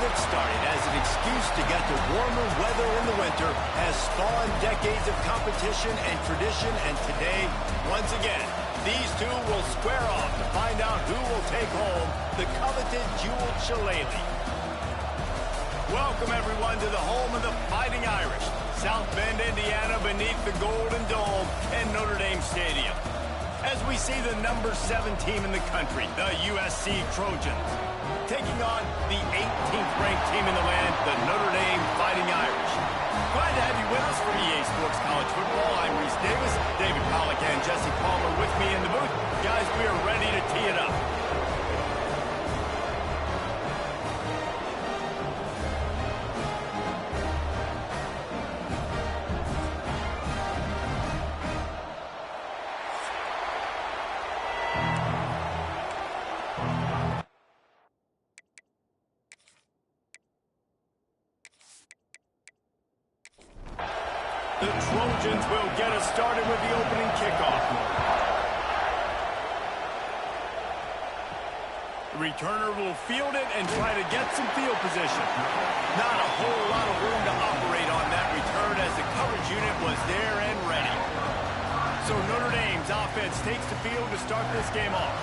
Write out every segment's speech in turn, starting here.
believe it started as an excuse to get to warmer weather in the winter has spawned decades of competition and tradition, and today, once again, these two will square off to find out who will take home the coveted jeweled shillelagh. Welcome, everyone, to the home of the Fighting Irish, South Bend, Indiana, beneath the Golden Dome and Notre Dame Stadium, as we see the number 7 team in the country, the USC Trojans, taking on the 18th ranked team in the land, the Notre Dame Fighting Irish. Glad to have you with us for EA Sports College Football. I'm Reese Davis, David Pollack and Jesse Palmer with me in the booth. Guys, we are ready to tee it up. The Trojans will get us started with the opening kickoff. The returner will field it and try to get some field position. Not a whole lot of room to operate on that return as the coverage unit was there and ready. So Notre Dame's offense takes the field to start this game off.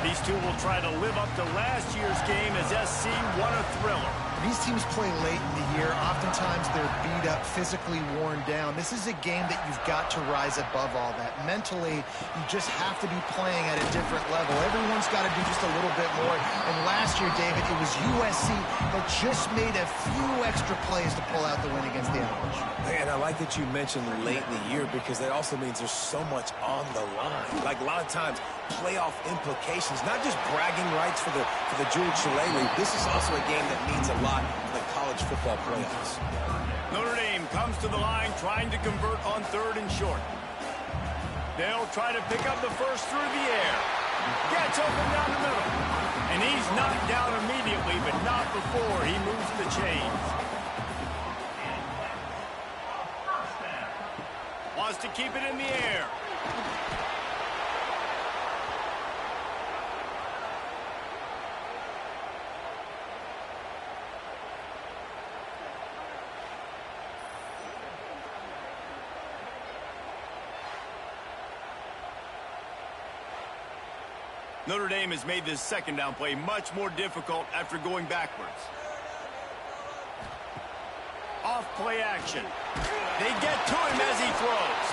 These two will try to live up to last year's game as SC won a thriller. These teams play late in the year. Oftentimes they're beat up, physically worn down. This is a game that you've got to rise above all that. Mentally, you just have to be playing at a different level. Everyone's got to do just a little bit more. And last year, David, it was USC that just made a few extra plays to pull out the win against the Irish. And I like that you mentioned late in the year because that also means there's so much on the line. Like a lot of times, playoff implications, not just bragging rights for the jeweled shillelagh. This is also a game that means a lot in the college football playoffs. Notre Dame comes to the line trying to convert on 3rd and short. They'll try to pick up the first through the air. Gets open down the middle. And he's knocked down immediately, but not before he moves the chains. Wants to keep it in the air. Notre Dame has made this second down play much more difficult after going backwards. Off play action. They get to him as he throws.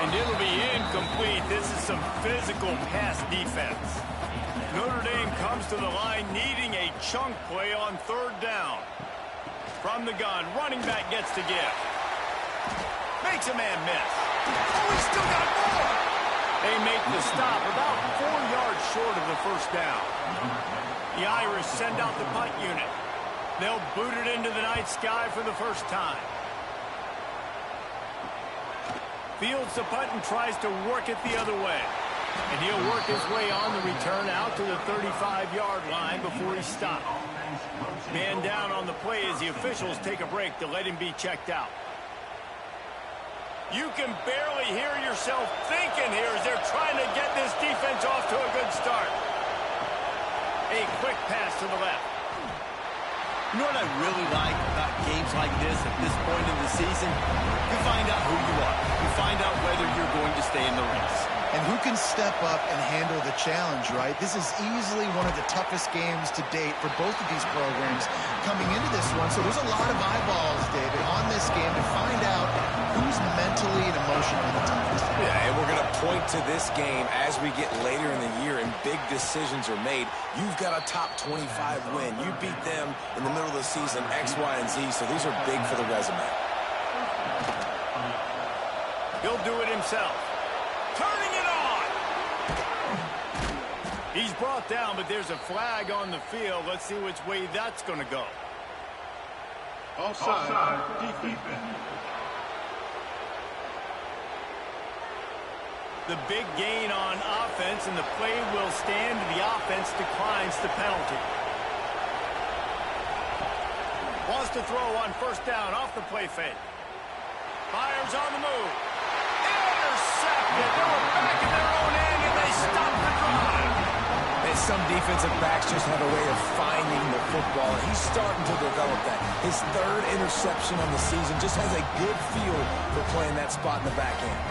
And it'll be incomplete. This is some physical pass defense. Notre Dame comes to the line needing a chunk play on 3rd down. From the gun, running back gets to give. Makes a man miss. Oh, he's still got more! They make the stop about 4 yards short of the first down. The Irish send out the punt unit. They'll boot it into the night sky for the first time. Fields the punt and tries to work it the other way. And he'll work his way on the return out to the 35-yard line before he's stopped. Man down on the play as the officials take a break to let him be checked out. You can barely hear yourself thinking here as they're trying to get this defense off to a good start. A quick pass to the left. You know what I really like about games like this at this point in the season? You find out who you are. You find out whether you're going to stay in the race. And who can step up and handle the challenge, right? This is easily one of the toughest games to date for both of these programs coming into this one. So there's a lot of eyeballs, David, on this game to find out who's mentally and emotionally the toughest. Yeah, and we're going to point to this game as we get later in the year and big decisions are made. You've got a top 25 win. You beat them in the middle of the season, X, Y, and Z, so these are big for the resume. He'll do it himself. Turning it on! He's brought down, but there's a flag on the field. Let's see which way that's going to go. Offside, defense. The big gain on offense, and the play will stand. The offense declines the penalty. Wants to throw on 1st down off the play fake. Fires on the move. Intercepted. They were back in their own end, and they stopped the drive. It some defensive backs just have a way of finding the football, and he's starting to develop that. His third interception on the season, just has a good feel for playing that spot in the back end.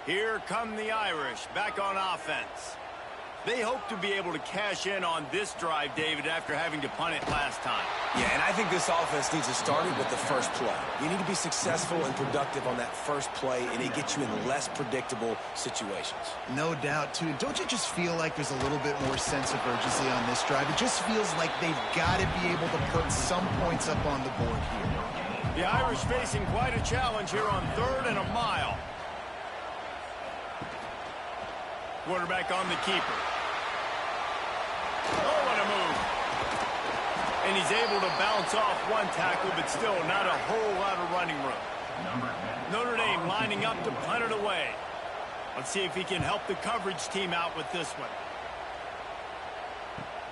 Here come the Irish, back on offense. They hope to be able to cash in on this drive, David, after having to punt it last time. Yeah, and I think this offense needs to start it with the first play. You need to be successful and productive on that first play, and it gets you in less predictable situations. No doubt, too. Don't you just feel like there's a little bit more sense of urgency on this drive? It just feels like they've got to be able to put some points up on the board here. The Irish facing quite a challenge here on 3rd and a mile. Quarterback on the keeper. Oh, what a move. And he's able to bounce off one tackle, but still not a whole lot of running room. Notre Dame lining up to punt it away. Let's see if he can help the coverage team out with this one.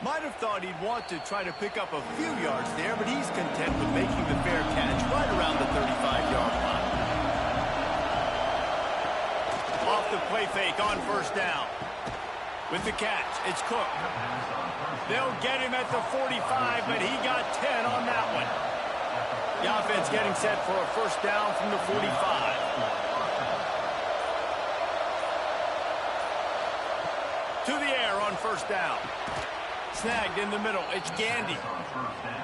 Might have thought he'd want to try to pick up a few yards there, but he's content with making the fair catch right around the 35-yard line. Off the play fake on 1st down. With the catch, it's Cook. They'll get him at the 45, but he got 10 on that one. The offense getting set for a 1st down from the 45. To the air on 1st down. Snagged in the middle. It's Gandy.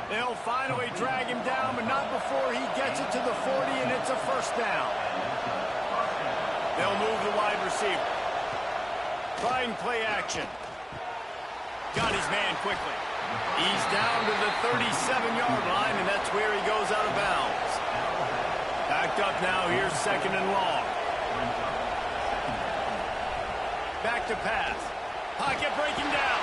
They'll finally drag him down, but not before he gets it to the 40, and it's a 1st down. They'll move the wide receiver. Trying play action. Got his man quickly. He's down to the 37-yard line, and that's where he goes out of bounds. Backed up now. Here's 2nd and long. Back to pass. Pocket breaking down.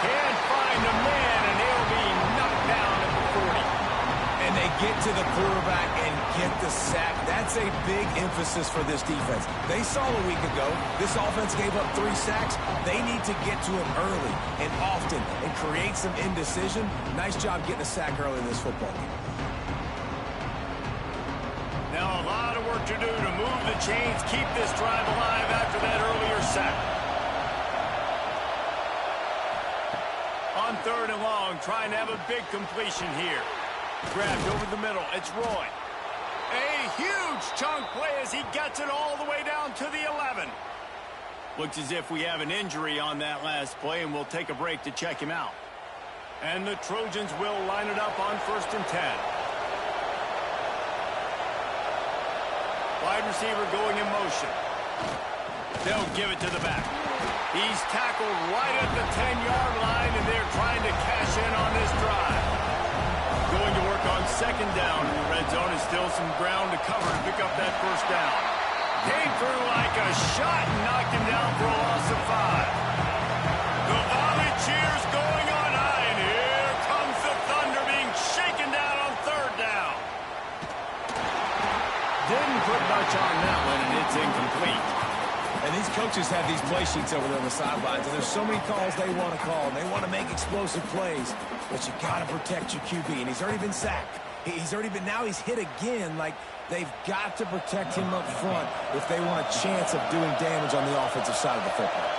Can't find a man, and he'll be knocked down at the 40. And they get to the quarterback and get the sack. That's a big emphasis for this defense. They saw a week ago, this offense gave up 3 sacks. They need to get to him early and often and create some indecision. Nice job getting a sack early in this football game. Now a lot of work to do to move the chains, keep this drive alive after that earlier sack. On 3rd and long, trying to have a big completion here. Grabbed over the middle. It's Roy. A huge chunk play as he gets it all the way down to the 11. Looks as if we have an injury on that last play, and we'll take a break to check him out. And the Trojans will line it up on 1st and 10. Wide receiver going in motion. They'll give it to the back. He's tackled right at the 10-yard line, and they're trying to cash in on this drive. Going to work on 2nd down in the red zone. Is still some ground to cover to pick up that 1st down. Came through like a shot and knocked him down for a loss of 5. The Volley cheers going on high, and here comes the Thunder being shaken down on 3rd down. Didn't put much on that one, and it's incomplete. And these coaches have these play sheets over there on the sidelines, and there's so many calls they want to call. They want to make explosive plays, but you got to protect your QB, and he's already been sacked. Now he's hit again. Like, they've got to protect him up front if they want a chance of doing damage on the offensive side of the football.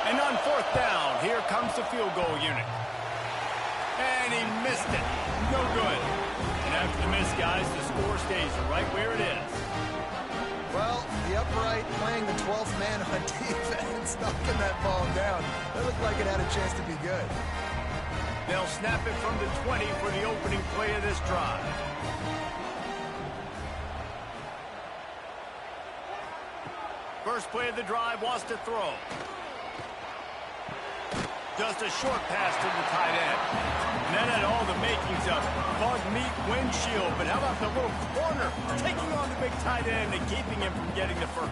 And on 4th down, here comes the field goal unit. And he missed it. No good. And after the miss, guys, the score stays right where it is. Well, the upright playing the 12th man on defense, knocking that ball down. That looked like it had a chance to be good. They'll snap it from the 20 for the opening play of this drive. First play of the drive wants to throw. Just a short pass to the tight end. And that had all the makings of bug meat windshield. But how about the little corner taking on the big tight end and keeping him from getting the first?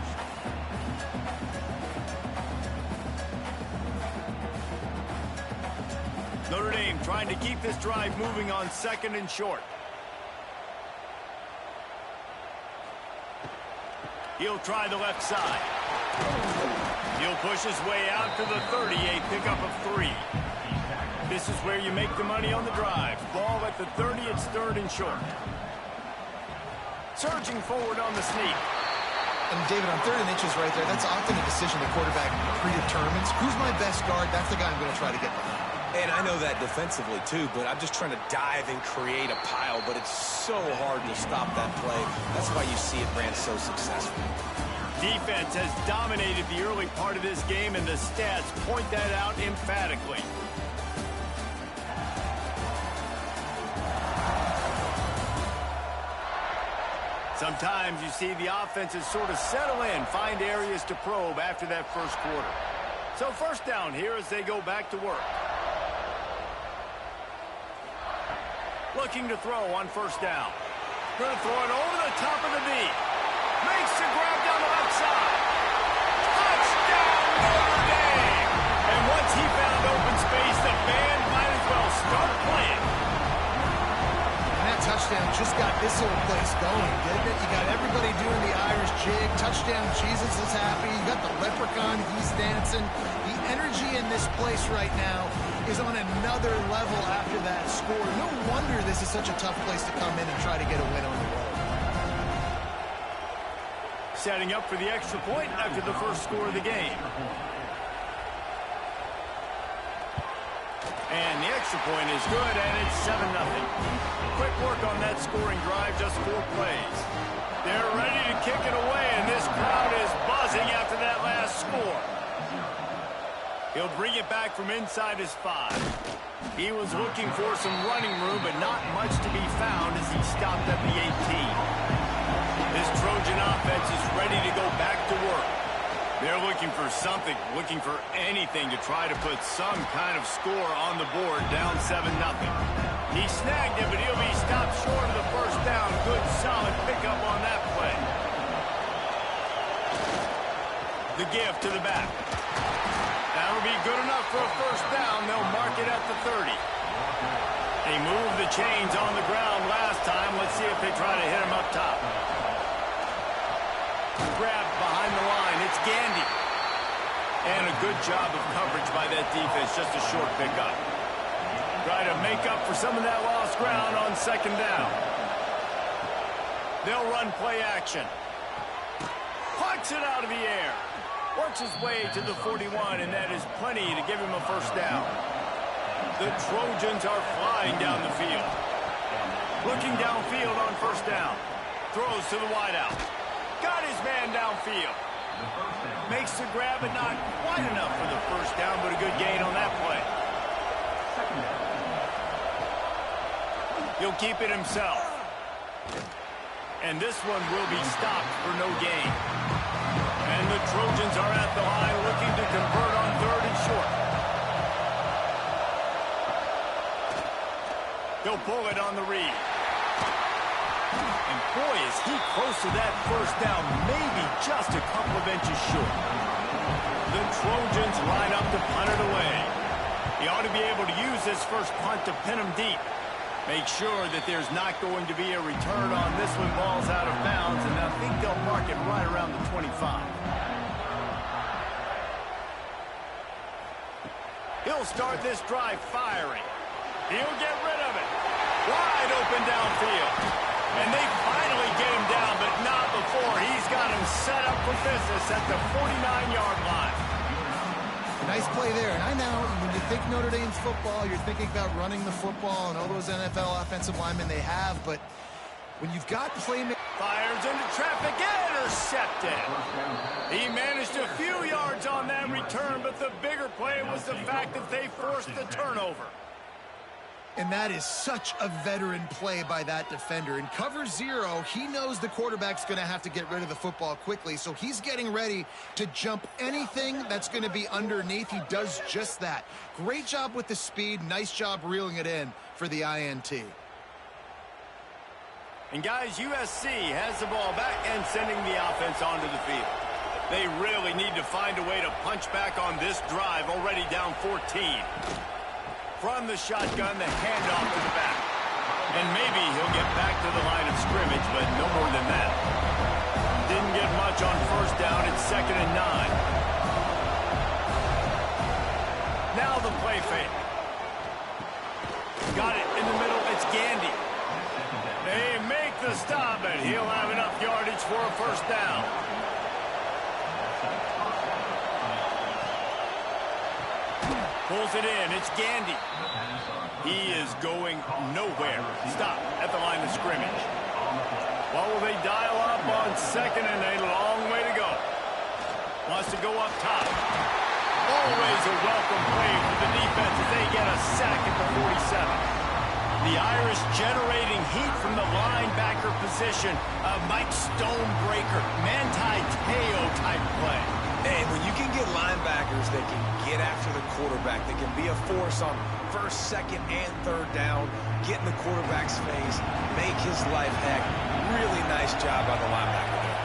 Notre Dame trying to keep this drive moving on 2nd and short. He'll try the left side. He'll push his way out to the 30, a pickup of 3. This is where you make the money on the drive. Ball at the 30, it's 3rd and short. Surging forward on the sneak. And David, on 3rd and inches right there, that's often a decision the quarterback predetermines. Who's my best guard? That's the guy I'm going to try to get behind. And I know that defensively, too, but I'm just trying to dive and create a pile, but it's so hard to stop that play. That's why you see it ran so successful. Defense has dominated the early part of this game, and the stats point that out emphatically. Sometimes you see the offenses sort of settle in, find areas to probe after that first quarter. So 1st down here as they go back to work. Looking to throw on 1st down. Going to throw it over the top of the knee. Makes the grab down the left side. Touchdown, Notre Dame! And once he found open space, the band might as well start playing. And that touchdown just got this whole place going, didn't it? You got everybody doing the Irish jig. Touchdown, Jesus is happy. You got the leprechaun, he's dancing. The energy in this place right now is on another level after that score. No wonder this is such a tough place to come in and try to get a win on the road. Setting up for the extra point after the first score of the game. And the extra point is good, and it's 7-0. Quick work on that scoring drive, just 4 plays. They're ready to kick it away, and this crowd is buzzing after that last score. He'll bring it back from inside his 5. He was looking for some running room, but not much to be found as he stopped at the 18. This Trojan offense is ready to go back to work. They're looking for something, looking for anything to try to put some kind of score on the board, down 7-0. He snagged it, but he'll be stopped short of the 1st down. Good, solid pickup on that play. The give to the back. That'll be good enough for a 1st down. They'll mark it at the 30. They moved the chains on the ground last time. Let's see if they try to hit him up top. Grab behind the line. It's Gandy. And a good job of coverage by that defense. Just a short pickup. Try to make up for some of that lost ground on 2nd down. They'll run play action. Pucks it out of the air. Works his way to the 41, and that is plenty to give him a 1st down. The Trojans are flying down the field. Looking downfield on 1st down. Throws to the wideout. Got his man downfield. Makes the grab, but not quite enough for the 1st down, but a good gain on that play. He'll keep it himself. And this one will be stopped for no gain. And the Trojans are at the line looking to convert on 3rd and short. He'll pull it on the read. And boy, is he close to that 1st down, maybe just a couple of inches short. The Trojans line up to punt it away. He ought to be able to use this first punt to pin him deep. Make sure that there's not going to be a return on this one. Ball's out of bounds, and I think they'll mark it right around the 25. He'll start this drive firing. He'll get rid of it. Wide open downfield. And they finally get him down, but not before. He's got him set up for business at the 49-yard line. Nice play there. And I know when you think Notre Dame's football, you're thinking about running the football and all those NFL offensive linemen they have, but when you've got playmakers... Fires into traffic, intercepted. He managed a few yards on that return, but the bigger play was the fact that they forced the turnover. And that is such a veteran play by that defender. In cover 0, he knows the quarterback's going to have to get rid of the football quickly, so he's getting ready to jump anything that's going to be underneath. He does just that. Great job with the speed. Nice job reeling it in for the INT. And guys, USC has the ball back and sending the offense onto the field. They really need to find a way to punch back on this drive, already down 14. From the shotgun, the handoff to the back. And maybe he'll get back to the line of scrimmage, but no more than that. Didn't get much on 1st down. It's 2nd and 9. away fake. Got it in the middle. It's Gandy. They make the stop, and he'll have enough yardage for a first down. Pulls it in. It's Gandy. He is going nowhere. Stop at the line of scrimmage. What will they dial up on second and a long way to go? Wants to go up top. Always a welcome play for the defense as they get a sack at the 47. The Irish generating heat from the linebacker position. A Mike Stonebreaker, Manti Te'o type play. And when you can get linebackers that can get after the quarterback, that can be a force on first, second, and third down, get in the quarterback's face, make his life heck. Really nice job by the linebacker there.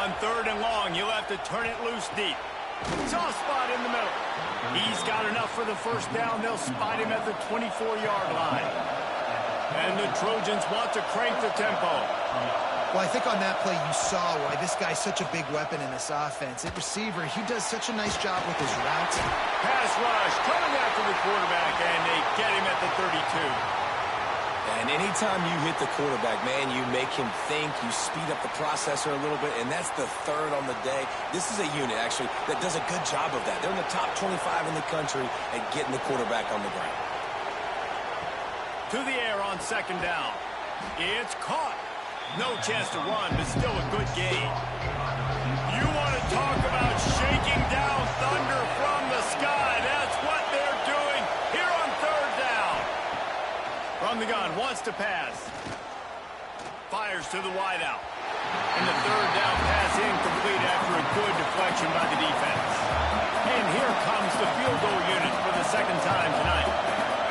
On third and long, you'll have to turn it loose deep. Soft spot in the middle. He's got enough for the first down. They'll spot him at the 24-yard line. And the Trojans want to crank the tempo. Well, I think on that play you saw why this guy's such a big weapon in this offense. At receiver, he does such a nice job with his routes. Pass rush coming after the quarterback, and they get him at the 32. And anytime you hit the quarterback, man, you make him think, you speed up the processor a little bit, and that's the third on the day. This is a unit, actually, that does a good job of that. They're in the top 25 in the country at getting the quarterback on the ground. To the air on second down. It's caught. No chance to run, but still a good gain. You want to talk about shaking down thunder from the sky. That's what they're doing here on third down. From the gun, wants to pass. Fires to the wideout. And the third down pass incomplete after a good deflection by the defense. And here comes the field goal unit for the second time tonight.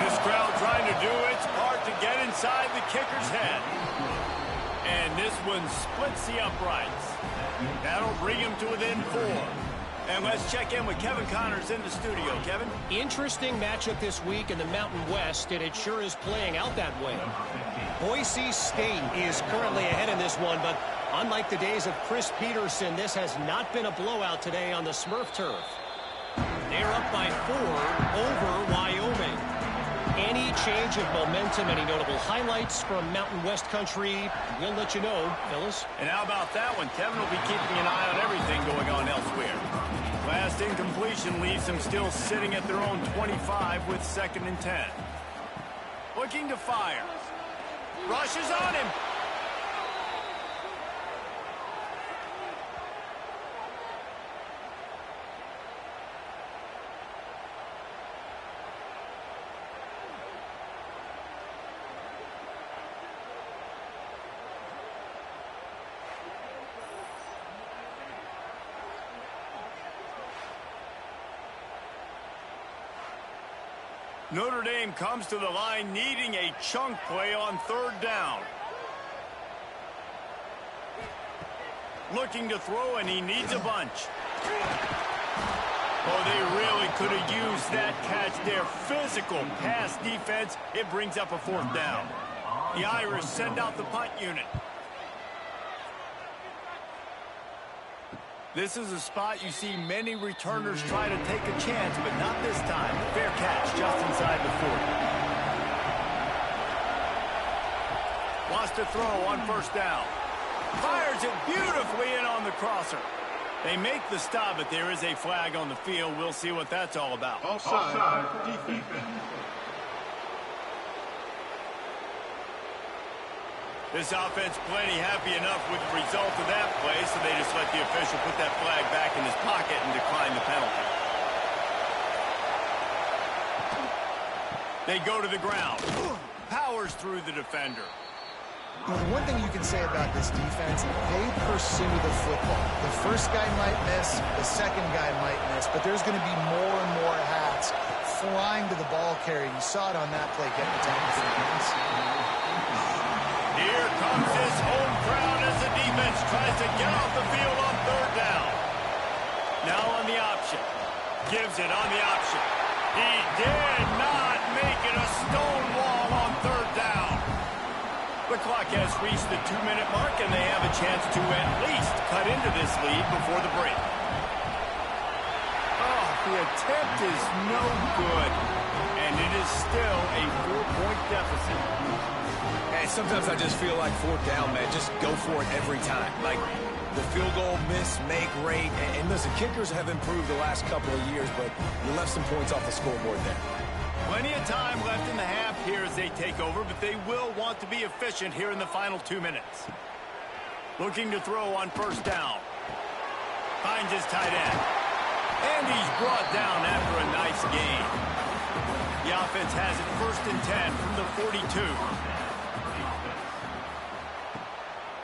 This crowd trying to do its part to get inside the kicker's head. And this one splits the uprights. That'll bring him to within 4. And let's check in with Kevin Connors in the studio. Kevin? Interesting matchup this week in the Mountain West, and it sure is playing out that way. Boise State is currently ahead in this one, but unlike the days of Chris Peterson, this has not been a blowout today on the Smurf turf. They're up by 4 over Wyoming. Any change of momentum, any notable highlights from Mountain West country, we'll let you know, fellas. And how about that one? Kevin will be keeping an eye on everything going on elsewhere. Last incompletion leaves them still sitting at their own 25 with 2nd and 10. Looking to fire. Rushes on him. Notre Dame comes to the line needing a chunk play on third down. Looking to throw, and he needs a bunch. Oh, they really could have used that catch there. Physical pass defense. It brings up a 4th down. The Irish send out the punt unit. This is a spot you see many returners try to take a chance, but not this time. Fair catch just inside the 40. Wants to throw on first down. Fires it beautifully in on the crosser. They make the stop, but there is a flag on the field. We'll see what that's all about. Offside, defense. This offense plenty happy enough with the result of that play, so they just let the official put that flag back in his pocket and decline the penalty. They go to the ground. Powers through the defender. Well, the one thing you can say about this defense, they pursue the football. The first guy might miss, the second guy might miss, but there's going to be more and more hats flying to the ball carrier. You saw it on that play, getting the tackle for hands. Here comes his home crowd as the defense tries to get off the field on third down. Now on the option. Gives it on the option. He did not make it a stone wall on third down. The clock has reached the 2-minute mark, and they have a chance to at least cut into this lead before the break. Oh, if we attempt is no good, and it is still a 4-point deficit. And sometimes I just feel like fourth down, man. Just go for it every time. Like the field goal miss, make rate. And listen, kickers have improved the last couple of years, but you left some points off the scoreboard there. Plenty of time left in the half here as they take over, but they will want to be efficient here in the final 2 minutes. Looking to throw on first down. Finds his tight end. And he's brought down after a nice gain. The offense has it 1st and 10 from the 42.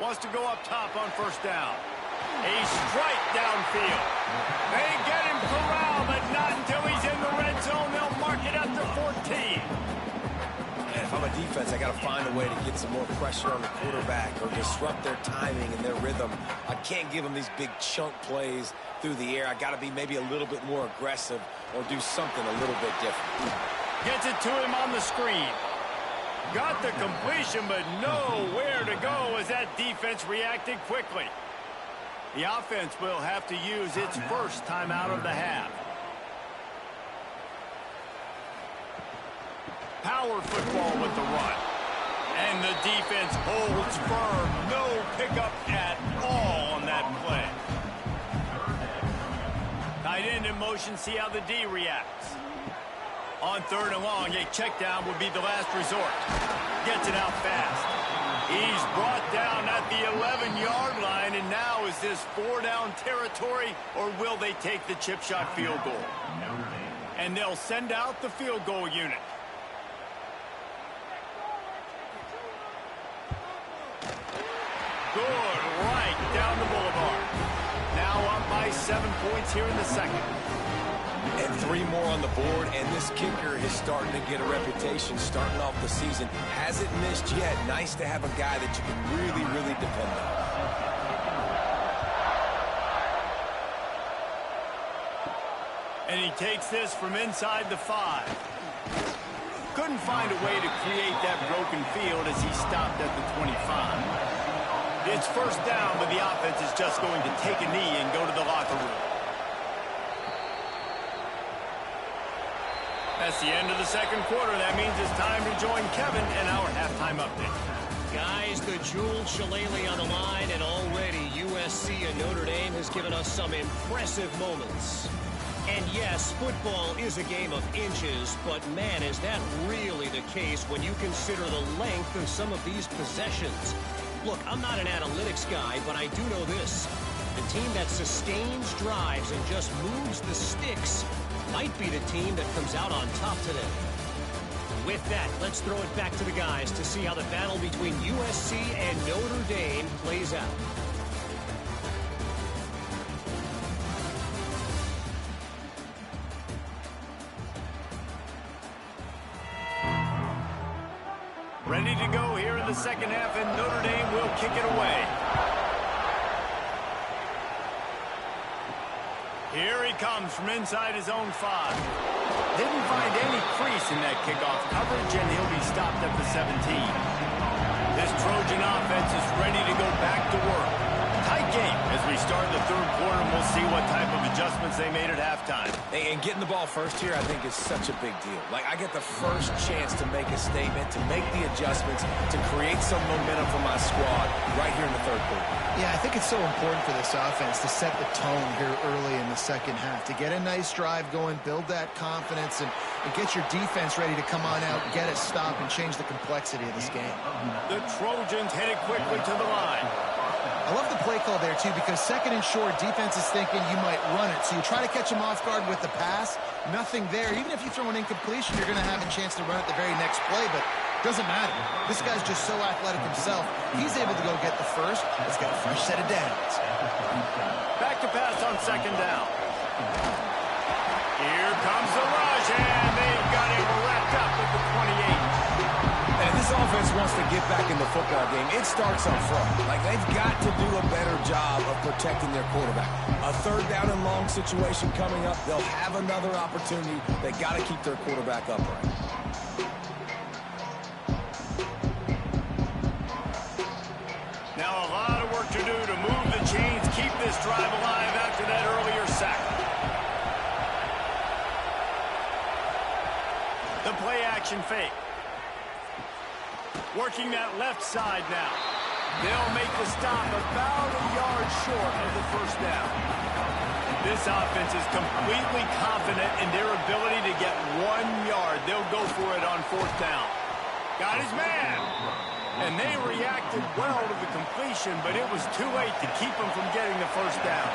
Wants to go up top on first down. A strike downfield. They get him corralled, but not until he's in the red zone. They'll mark it up to 14. And if I'm a defense, I got to find a way to get some more pressure on the quarterback or disrupt their timing and their rhythm. I can't give them these big chunk plays through the air. I got to be maybe a little bit more aggressive or do something a little bit different. Gets it to him on the screen. Got the completion, but nowhere to go as that defense reacted quickly. The offense will have to use its first timeout of the half. Power football with the run. And the defense holds firm. No pickup at all on that play. Tight end in motion, see how the D reacts. On 3rd and long, a check down would be the last resort. Gets it out fast. He's brought down at the 11-yard line, and now is this 4-down territory, or will they take the chip shot field goal? And they'll send out the field goal unit. Good right down the boulevard. Now up by 7 points here in the second. And 3 more on the board, and this kicker is starting to get a reputation starting off the season. Hasn't missed yet. Nice to have a guy that you can really, really depend on. And he takes this from inside the 5. Couldn't find a way to create that broken field as he stopped at the 25. It's first down, but the offense is just going to take a knee and go to the locker room. That's the end of the second quarter. That means it's time to join Kevin in our halftime update. Guys, the jeweled shillelagh on the line, and already USC and Notre Dame has given us some impressive moments. And yes, football is a game of inches, but man, is that really the case when you consider the length of some of these possessions. Look, I'm not an analytics guy, but I do know this. The team that sustains drives and just moves the sticks might be the team that comes out on top today. With that, let's throw it back to the guys to see how the battle between USC and Notre Dame plays out. Ready to go here in the second half, and Notre Dame will kick it away. Here he comes from inside his own 5. Didn't find any crease in that kickoff coverage, and he'll be stopped at the 17. This Trojan offense is ready to go back to work. Tight game as we start the third quarter, and we'll see what type of adjustments they made at halftime. And getting the ball first here, I think, is such a big deal. Like, I get the first chance to make a statement, to make the adjustments, to create some momentum for my squad right here in the third quarter. Yeah, I think it's so important for this offense to set the tone here early in the second half, to get a nice drive going, build that confidence, and get your defense ready to come on out, get a stop, and change the complexity of this game. The Trojans headed quickly to the line. I love the play call there, too, because second and short, defense is thinking you might run it. So you try to catch them off guard with the pass. Nothing there. Even if you throw an incompletion, you're going to have a chance to run it the very next play, but it doesn't matter. This guy's just so athletic himself. He's able to go get the first. Let's get a fresh set of downs. Back to pass on second down. Here comes the rush, and they've got him wrapped up with the 28. And if this offense wants to get back in the football game, it starts up front. Like, they've got to do a better job of protecting their quarterback. A third down and long situation coming up. They'll have another opportunity. They got to keep their quarterback upright. Now a lot of work to do to move the chains, keep this drive alive after that earlier sack. play-action fake. Working that left side now. They'll make the stop about a yard short of the first down. This offense is completely confident in their ability to get 1 yard. They'll go for it on fourth down. Got his man. And they reacted well to the completion, but it was too late to keep them from getting the first down.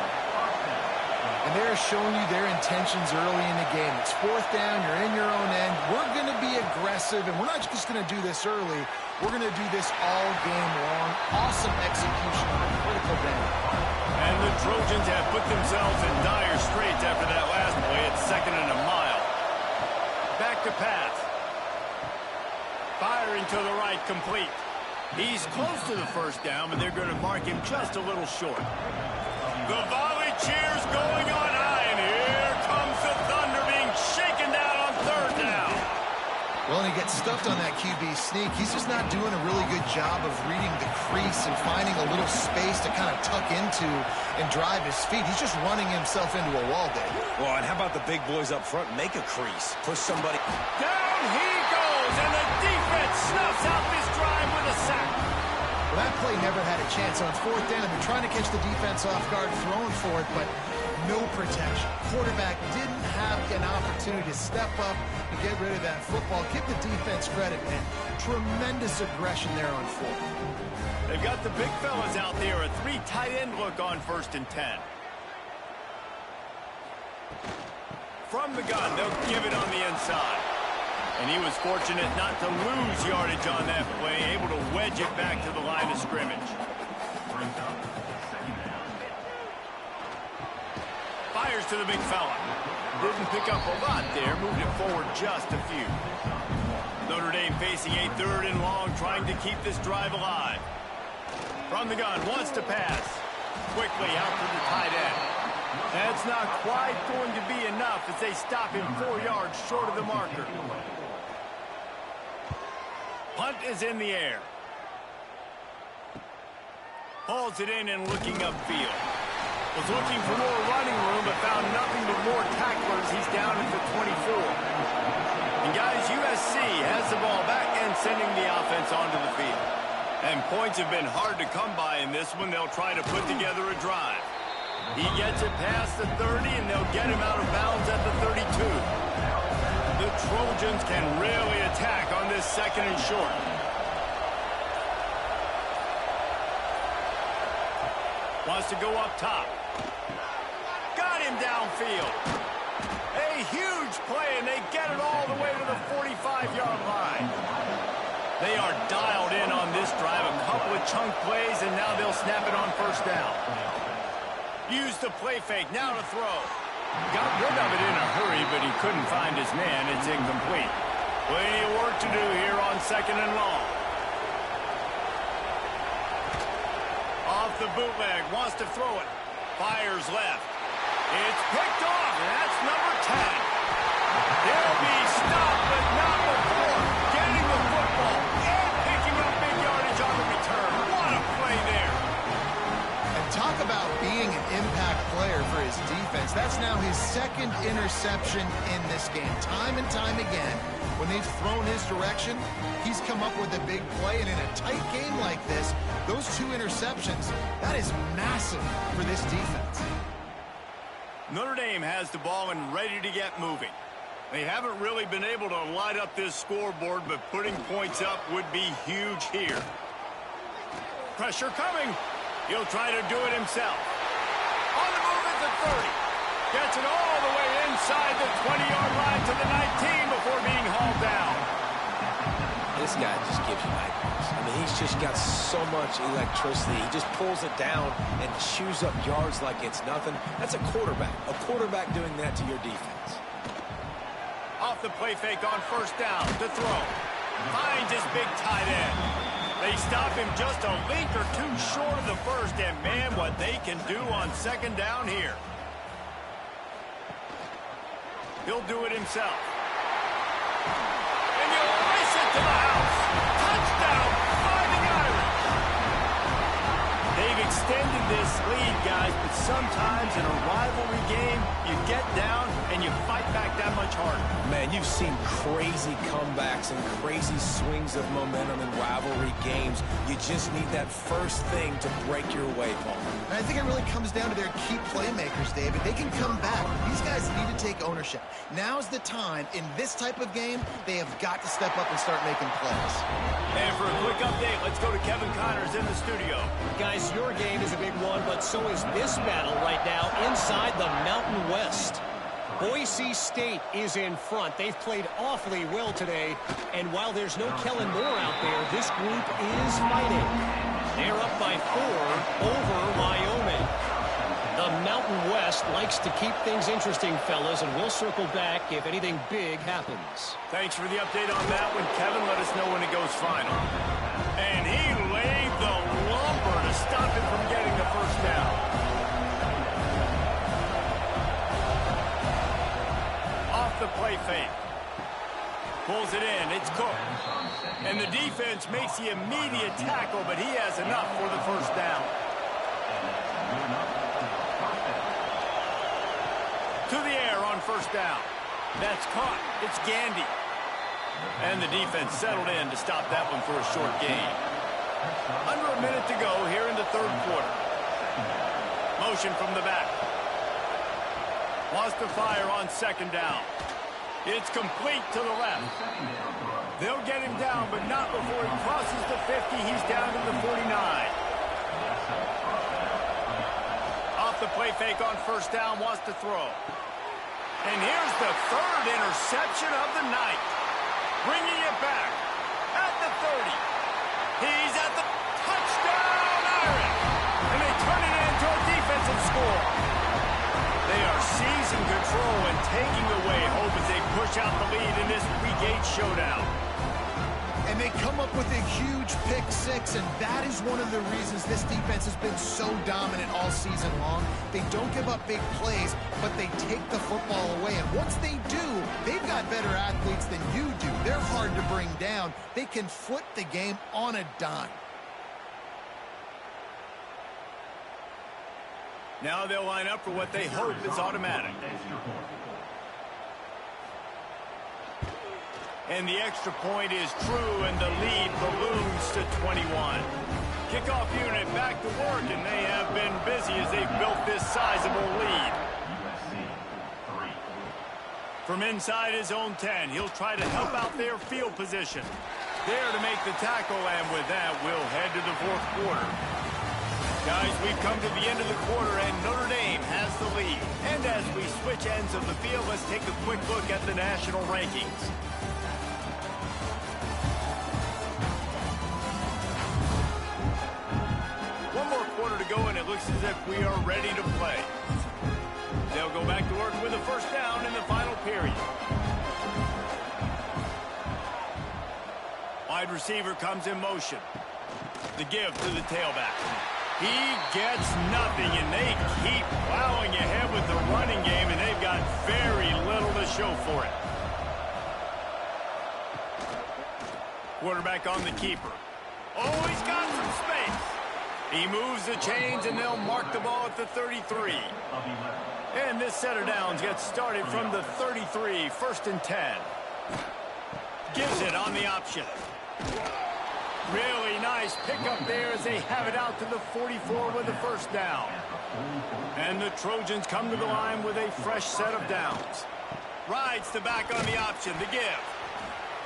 And they're showing you their intentions early in the game. It's fourth down. You're in your own end. We're going to be aggressive, and we're not just going to do this early. We're going to do this all game long. Awesome execution on a critical down. And the Trojans have put themselves in dire straits after that last play. It's 2nd and a mile. Back to pass. Firing to the right, complete. He's close to the first down, but they're going to mark him just a little short. The volley cheers going on high, and here comes the Thunder being shaken down on third down. Well, and he gets stuffed on that QB sneak. He's just not doing a really good job of reading the crease and finding a little space to kind of tuck into and drive his feet. He's just running himself into a wall there. Well, and how about the big boys up front? Make a crease. Push somebody. Down he goes, and the defense snuffs out this drive with a sack. Well, that play never had a chance on fourth down. They're trying to catch the defense off guard, throwing for it, but no protection. Quarterback didn't have an opportunity to step up and get rid of that football. Give the defense credit, man. Tremendous aggression there on fourth. They've got the big fellas out there. A 3 tight end look on 1st and 10. From the gun, they'll give it on the inside. And he was fortunate not to lose yardage on that play, able to wedge it back to the line of scrimmage. Fires to the big fella. Didn't pick up a lot there, moved it forward just a few. Notre Dame facing a 3rd and long, trying to keep this drive alive. From the gun, wants to pass. Quickly out to the tight end. That's not quite going to be enough as they stop him 4 yards short of the marker. Punt is in the air. Hauls it in and looking upfield. Was looking for more running room, but found nothing but more tacklers. He's down at the 24. And guys, USC has the ball back and sending the offense onto the field. And points have been hard to come by in this one. They'll try to put together a drive. He gets it past the 30, and they'll get him out of bounds at the 32. The Trojans can really attack on this 2nd and short. Wants to go up top. Got him downfield. A huge play, and they get it all the way to the 45-yard line. They are dialed in on this drive. A couple of chunk plays, and now they'll snap it on 1st down. Use the play fake, now to throw. Got rid of it in a hurry, but he couldn't find his man. It's incomplete. Plenty of work to do here on 2nd and long. Off the bootleg, wants to throw it. Fires left. It's picked off, and that's number 10. He'll be stopped, but not before getting the football and picking up big yardage on the return. What a play there. And talk about being an impact player for his defense. That's now his 2nd interception in this game. Time and time again, when they've thrown his direction, he's come up with a big play. And in a tight game like this, those 2 interceptions, that is massive for this defense. Notre Dame has the ball and ready to get moving. They haven't really been able to light up this scoreboard, but putting points up would be huge here. Pressure coming. He'll try to do it himself. On the move at the 30. Gets it all the way inside the 20-yard line to the 19 before being hauled down. This guy just gives you nightmares. I mean, he's just got so much electricity. He just pulls it down and chews up yards like it's nothing. That's a quarterback. A quarterback doing that to your defense. Off the play fake on 1st down to throw. Finds his big tight end. They stop him just a link or 2 short of the 1st, and man, what they can do on 2nd down here. He'll do it himself. And he'll race it to the house. Touchdown, Fighting Irish. They've extended this lead, guys, but sometimes in a rivalry game, you get down and you fight back that much harder. Man, you've seen crazy comebacks and crazy swings of momentum in rivalry games. You just need that first thing to break your way, Paul. And I think it really comes down to their key playmakers, David. They can come back. These guys need to take ownership. Now's the time. In this type of game, they have got to step up and start making plays. And for a quick update, let's go to Kevin Connors in the studio. Guys, your game is a big one, but so is this battle right now inside the Mountain West. Boise State is in front. They've played awfully well today, and while there's no Kellen Moore out there, this group is fighting. They're up by 4 over Wyoming. The Mountain West likes to keep things interesting, fellas, and we'll circle back if anything big happens. Thanks for the update on that one, Kevin. Let us know when it goes final. And he laid the lumber to stop him from getting the first down. Off the play fake. Pulls it in. It's Cook. And the defense makes the immediate tackle, but he has enough for the first down. To the air on first down. That's caught. It's Gandy. And the defense settled in to stop that one for a short gain. Under a minute to go here in the third quarter. Motion from the back. Wants to fire on second down. It's complete to the left. They'll get him down, but not before he crosses the 50. He's down to the 49. Off the play fake on first down, wants to throw. And here's the third interception of the night. Bringing it back at the 30. He's at the touchdown iron. And they turn it into a defensive score. They are seizing control and taking away hope as they push out the lead in this Week 8 showdown. And they come up with a huge pick six, and that is one of the reasons this defense has been so dominant all season long. They don't give up big plays, but they take the football away. And once they do, they've got better athletes than you do. They're hard to bring down. They can flip the game on a dime. Now they'll line up for what they hope is automatic. And the extra point is true, and the lead balloons to 21. Kickoff unit back to work, and they have been busy as they've built this sizable lead. From inside his own 10, he'll try to help out their field position. There to make the tackle, and with that, we'll head to the fourth quarter. Guys, we've come to the end of the quarter, and Notre Dame has the lead. And as we switch ends of the field, let's take a quick look at the national rankings. One more quarter to go, and it looks as if we are ready to play. They'll go back to work with a first down in the final period. Wide receiver comes in motion. The give to the tailback. He gets nothing, and they keep plowing ahead with the running game, and they've got very little to show for it. Quarterback on the keeper. Oh, he's got some space. He moves the chains, and they'll mark the ball at the 33. And this set of downs gets started from the 33, 1st and 10. Gives it on the option. Really nice pickup there as they have it out to the 44 with the first down. And the Trojans come to the line with a fresh set of downs. Rides the back on the option, the give.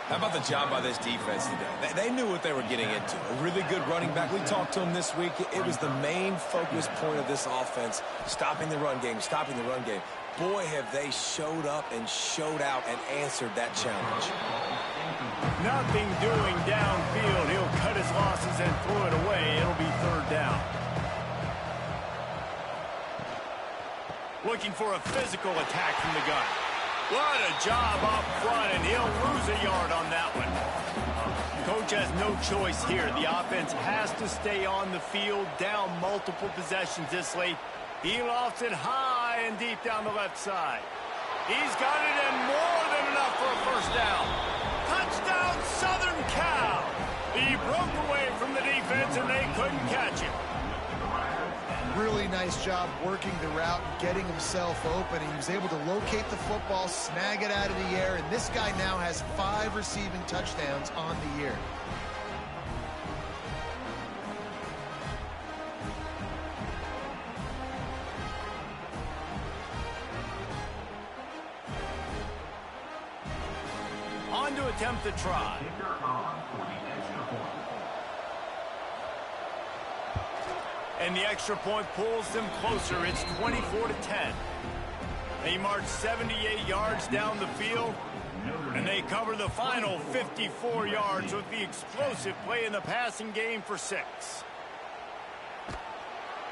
How about the job by this defense today? They knew what they were getting into. A really good running back. We talked to him this week. It was the main focus point of this offense, stopping the run game, stopping the run game. Boy, have they showed up and showed out and answered that challenge. Nothing doing downfield. He'll cut his losses and throw it away. It'll be third down. Looking for a physical attack from the gun. What a job up front, and he'll lose a yard on that one. Coach has no choice here. The offense has to stay on the field, down multiple possessions this late. He lofts it high and deep down the left side. He's got it, and more than enough for a first down. Touchdown, Southern Cal. He broke away from the defense, and they couldn't catch him. really nice job working the route and getting himself open. He was able to locate the football, snag it out of the air, and this guy now has 5 receiving touchdowns on the year. On to attempt the try. And the extra point pulls them closer. It's 24-10. They march 78 yards down the field, and they cover the final 54 yards with the explosive play in the passing game for 6.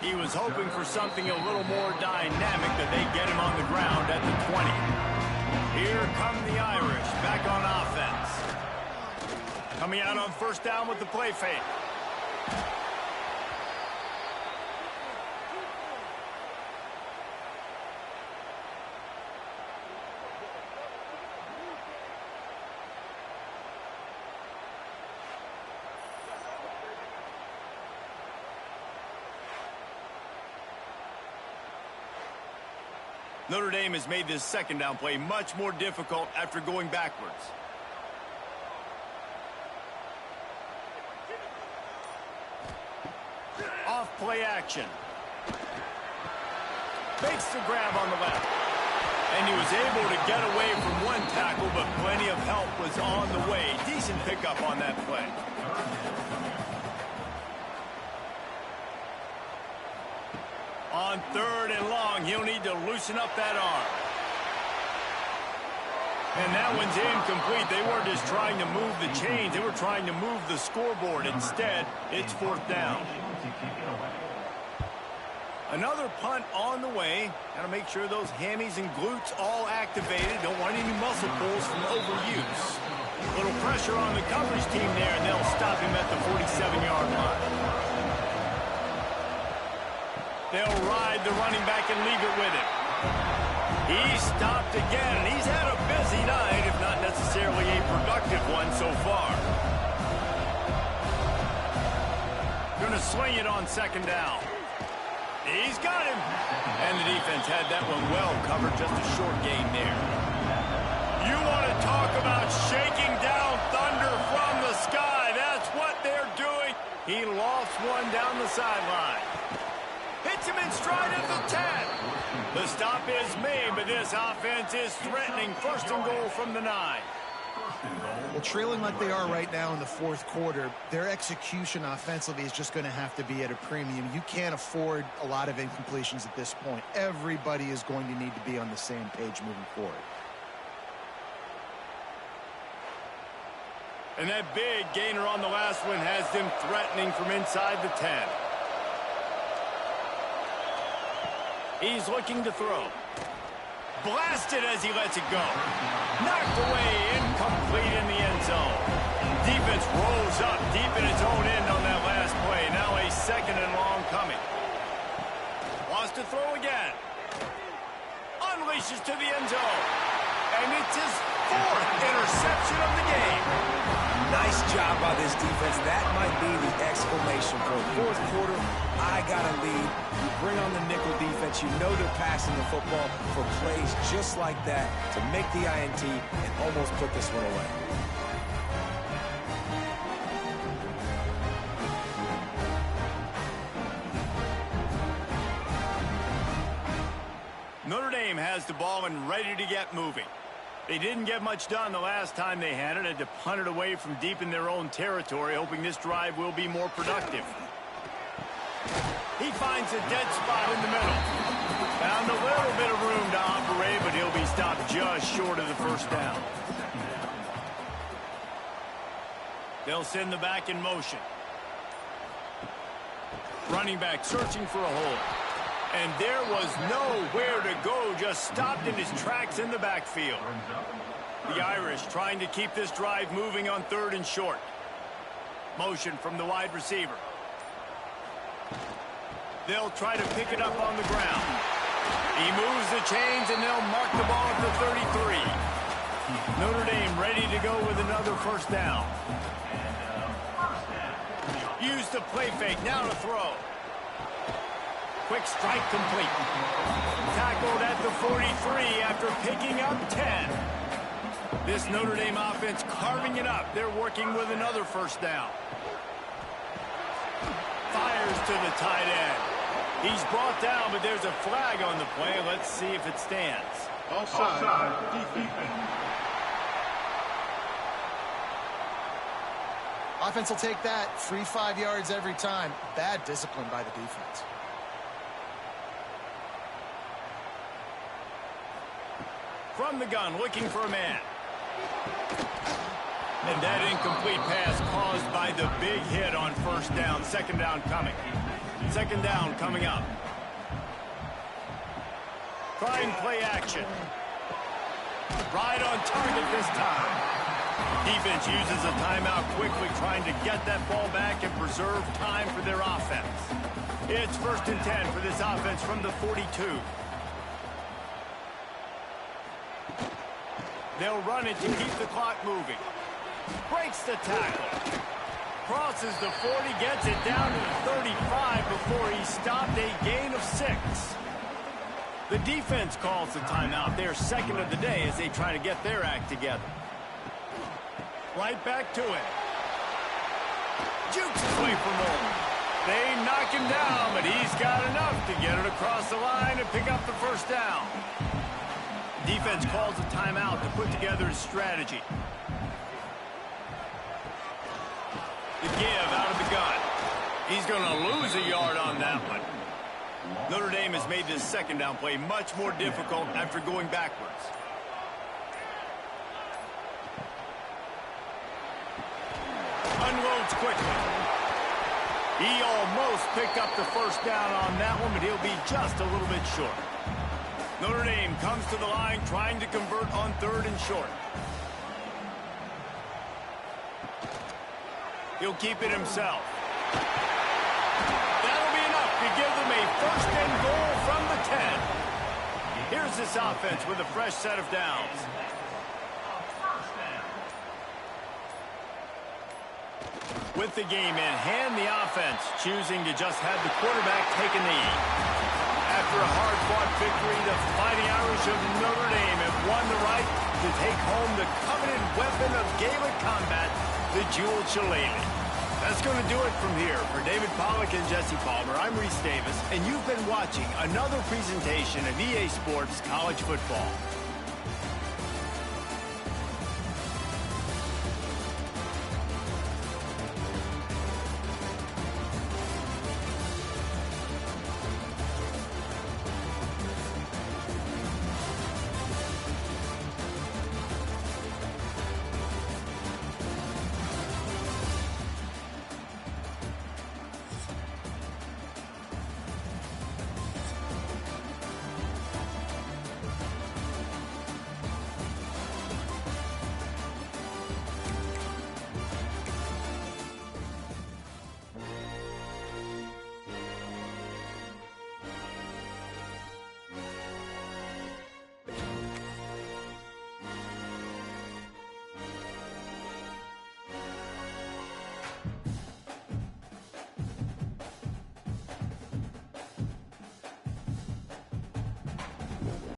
He was hoping for something a little more dynamic, that they get him on the ground at the 20. Here come the Irish back on offense. Coming out on first down with the play fake. Notre Dame has made this second down play much more difficult after going backwards. Off play action. Makes the grab on the left. And he was able to get away from one tackle, but plenty of help was on the way. Decent pickup on that play. On third and long, he'll need to loosen up that arm. And that one's incomplete. They weren't just trying to move the chains. They were trying to move the scoreboard. Instead, it's fourth down. Another punt on the way. Got to make sure those hammies and glutes all activated. Don't want any muscle pulls from overuse. A little pressure on the coverage team there, and they'll stop him at the 47-yard line. They'll ride the running back and leave it with him. He stopped again, and he's had a busy night, if not necessarily a productive one so far. Going to swing it on second down. He's got him. And the defense had that one well covered, just a short gain there. You want to talk about shaking down thunder from the sky. That's what they're doing. He lost one down the sideline. Hits him in stride at the 10. The stop is made, but this offense is threatening. First and goal from the 9. Well, trailing like they are right now in the fourth quarter, their execution offensively is just going to have to be at a premium. You can't afford a lot of incompletions at this point. Everybody is going to need to be on the same page moving forward. And that big gainer on the last one has them threatening from inside the 10. He's looking to throw. Blasted as he lets it go. Knocked away, incomplete in the end zone. Defense rolls up deep in its own end on that last play. Now a second and long coming. Wants to throw again. Unleashes to the end zone. And it's his 4th interception of the game. Nice job by this defense. That might be the exclamation point. Fourth quarter, I got a lead. You bring on the nickel defense. You know they're passing the football for plays just like that to make the INT and almost put this one away. Notre Dame has the ball and ready to get moving. They didn't get much done the last time they had it. Had to punt it away from deep in their own territory, hoping this drive will be more productive. He finds a dead spot in the middle. Found a little bit of room to operate, but he'll be stopped just short of the first down. They'll send the back in motion. Running back searching for a hole. And there was nowhere to go, just stopped in his tracks in the backfield. The Irish trying to keep this drive moving on third and short. Motion from the wide receiver. They'll try to pick it up on the ground. He moves the chains, and they'll mark the ball at the 33. Notre Dame ready to go with another first down. Use the play fake, now to throw. quick strike complete. Tackled at the 43 after picking up 10. This Notre Dame offense carving it up. They're working with another first down. Fires to the tight end. He's brought down, but there's a flag on the play. Let's see if it stands. Offside. Defense. Offense will take that. Free 5 yards every time. Bad discipline by the defense. From the gun, looking for a man. And that incomplete pass caused by the big hit on first down. Second down coming. Second down coming up. Trying play action. Right on target this time. Defense uses a timeout quickly, trying to get that ball back and preserve time for their offense. It's 1st and 10 for this offense from the 42. They'll run it to keep the clock moving. Breaks the tackle. Crosses the 40, gets it down to the 35 before he stopped, a gain of 6. The defense calls the timeout. They're second of the day as they try to get their act together. Right back to it. Jukes his way from home. They knock him down, but he's got enough to get it across the line and pick up the first down. Defense calls a timeout to put together his strategy. The give out of the gun. He's going to lose a yard on that one. Notre Dame has made this second down play much more difficult after going backwards. Unloads quickly. He almost picked up the first down on that one, but he'll be just a little bit short. Notre Dame comes to the line trying to convert on 3rd and short. He'll keep it himself. That'll be enough to give them a 1st and goal from the 10. Here's this offense with a fresh set of downs. With the game in hand, the offense choosing to just have the quarterback take a knee. After a hard-fought victory, the Fighting Irish of Notre Dame have won the right to take home the coveted weapon of Gaelic combat, the jeweled shillelagh. That's going to do it from here. For David Pollack and Jesse Palmer, I'm Reese Davis, and you've been watching another presentation of EA Sports College Football.